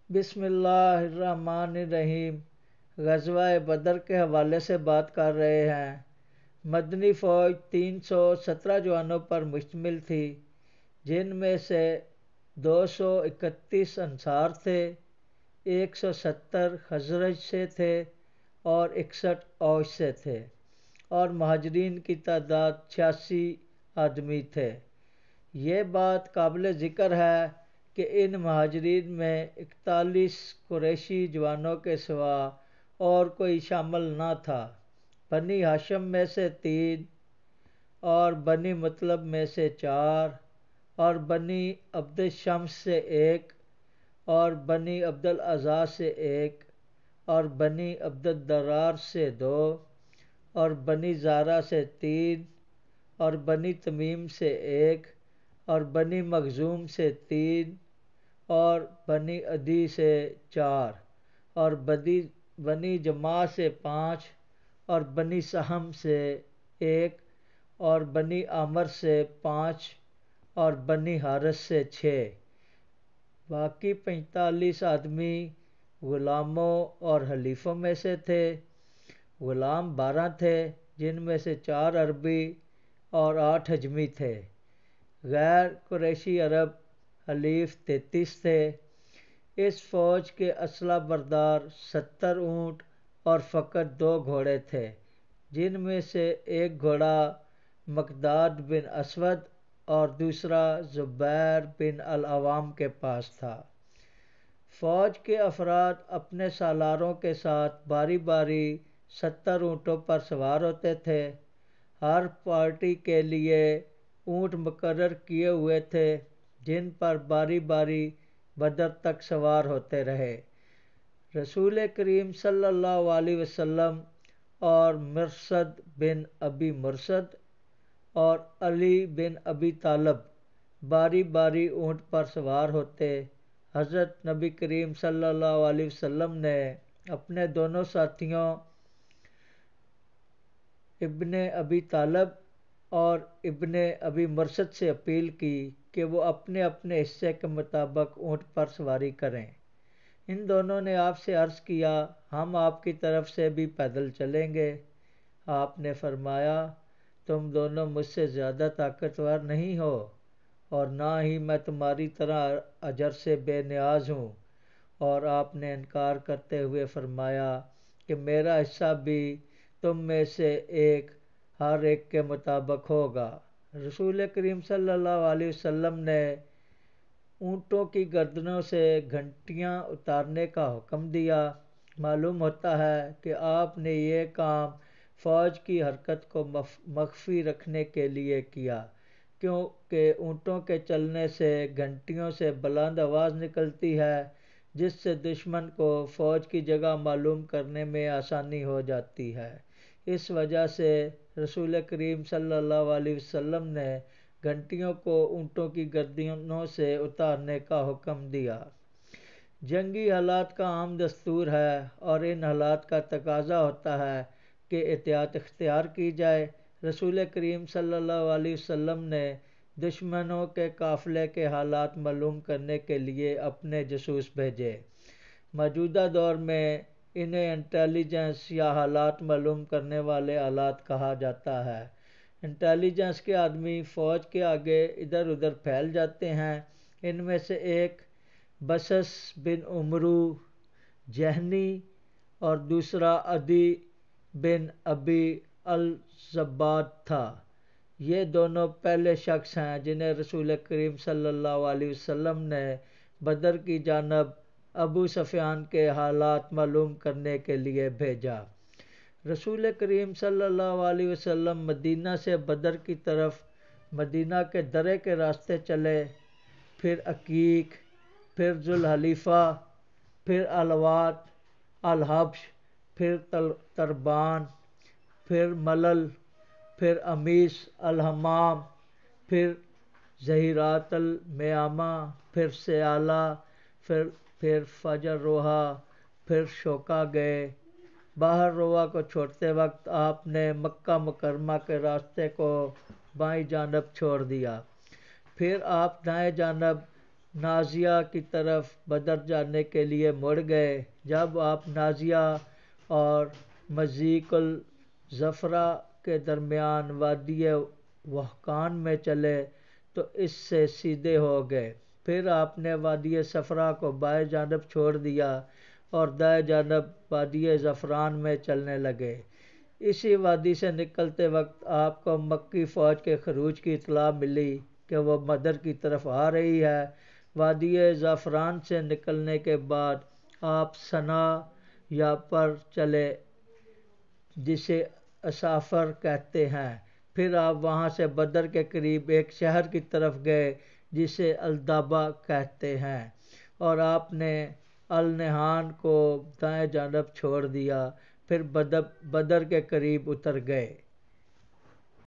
بسم اللہ الرحمن الرحیم۔ غزوہ بدر کے حوالے سے بات کر رہے ہیں۔ مدنی فوج 317 جوانوں پر مشتمل تھی، جن میں سے 231 انصار تھے، 170 خزرج سے تھے اور 61 اوس سے تھے، اور مہاجرین کی تعداد 86 آدمی تھے۔ یہ بات قابل ذکر ہے کہ ان مہاجرین میں 41 قریشی جوانوں کے سوا اور کوئی شامل نہ تھا۔ بنی ہاشم میں سے 3 اور بنی مطلب میں سے 4 اور بنی عبد الشمس سے 1 اور بنی عبد الاعضیٰ سے 1 اور بنی عبد الدرار سے 2 اور بنی زارہ سے 3 اور بنی تمیم سے 1 اور بنی مخزوم سے 3 اور بنی عدی سے 4 اور بنی جماع سے 5 اور بنی سہم سے 1 اور بنی عامر سے 5 اور بنی حارث سے 6۔ باقی 45 آدمی غلاموں اور حلیفوں میں سے تھے۔ غلام 12 تھے، جن میں سے 4 عربی اور 8 حجمی تھے۔ غیر قریشی عرب حلیف 33 تھے۔ اس فوج کے اسلحہ بردار 70 اونٹ اور فقط 2 گھوڑے تھے، جن میں سے ایک گھوڑا مقداد بن اسود اور دوسرا زبیر بن العوام کے پاس تھا۔ فوج کے افراد اپنے سالاروں کے ساتھ باری باری 70 اونٹوں پر سوار ہوتے تھے۔ ہر پارٹی کے لیے اونٹ مقرر کیے ہوئے تھے، جن پر باری باری بدر تک سوار ہوتے رہے۔ رسول کریم صلی اللہ علیہ وسلم اور مرثد بن ابی مرثد اور علی بن ابی طالب باری باری اونٹ پر سوار ہوتے۔ حضرت نبی کریم صلی اللہ علیہ وسلم نے اپنے دونوں ساتھیوں ابن ابی طالب اور ابن ابی مرثد سے اپیل کی کہ وہ اپنے اپنے حصے کے مطابق اونٹ پر سواری کریں۔ ان دونوں نے آپ سے عرض کیا، ہم آپ کی طرف سے بھی پیدل چلیں گے۔ آپ نے فرمایا، تم دونوں مجھ سے زیادہ طاقتور نہیں ہو اور نہ ہی میں تمہاری طرح اجر سے بے نیاز ہوں۔ اور آپ نے انکار کرتے ہوئے فرمایا کہ میرا حصہ بھی تم میں سے ہر ایک کے مطابق ہوگا۔ رسول کریم صلی اللہ علیہ وسلم نے اونٹوں کی گردنوں سے گھنٹیاں اتارنے کا حکم دیا۔ معلوم ہوتا ہے کہ آپ نے یہ کام فوج کی حرکت کو مخفی رکھنے کے لیے کیا، کیونکہ اونٹوں کے چلنے سے گھنٹیوں سے بلند آواز نکلتی ہے، جس سے دشمن کو فوج کی جگہ معلوم کرنے میں آسانی ہو جاتی ہے۔ اس وجہ سے رسول کریم صلی اللہ علیہ وسلم نے گھنٹیوں کو اونٹوں کی گردنوں سے اتارنے کا حکم دیا۔ جنگی حالات کا عام دستور ہے اور ان حالات کا تقاضا ہوتا ہے کہ احتیاط اختیار کی جائے۔ رسول کریم صلی اللہ علیہ وسلم نے دشمنوں کے قافلے کے حالات معلوم کرنے کے لیے اپنے جاسوس بھیجے۔ موجودہ دور میں انہیں انٹیلیجنس یا حالات معلوم کرنے والے آلات کہا جاتا ہے۔ انٹیلیجنس کے آدمی فوج کے آگے ادھر ادھر پھیل جاتے ہیں۔ ان میں سے ایک بسس بن عمرو جہنی اور دوسرا عدی بن ابی الزباد تھا۔ یہ دونوں پہلے شخص ہیں جنہیں رسول کریم صلی اللہ علیہ وسلم نے بدر کی جانب ابو سفیان کے حالات معلوم کرنے کے لیے بھیجا۔ رسول کریم صلی اللہ علیہ وسلم مدینہ سے بدر کی طرف مدینہ کے درے کے راستے چلے، پھر عقیق، پھر ذوالحلیفہ، پھر الواد، الحبش، پھر تربان، پھر ملل، پھر امیس الحمام، پھر ظہیرات المیامہ، پھر سیالہ، پھر فجر روحا، پھر شوکا گئے۔ باہر روا کو چھوڑتے وقت آپ نے مکہ مکرمہ کے راستے کو بائیں جانب چھوڑ دیا۔ پھر آپ دائیں جانب نازیہ کی طرف بدر جانے کے لیے مڑ گئے۔ جب آپ نازیہ اور مضیق الظفرا کے درمیان وادی وہقان میں چلے تو اس سے سیدھے ہو گئے۔ پھر آپ نے وادی صفرا کو بائیں جانب چھوڑ دیا اور دائیں جانب وادی زعفران میں چلنے لگے۔ اسی وادی سے نکلتے وقت آپ کو مکی فوج کے خروج کی اطلاع ملی کہ وہ بدر کی طرف آ رہی ہے۔ وادی زعفران سے نکلنے کے بعد آپ صناء پر چلے جسے اسافر کہتے ہیں۔ پھر آپ وہاں سے بدر کے قریب ایک شہر کی طرف گئے جسے الدبا کہتے ہیں، اور آپ نے النہان کو دائیں جانب چھوڑ دیا۔ پھر بدر کے قریب اتر گئے۔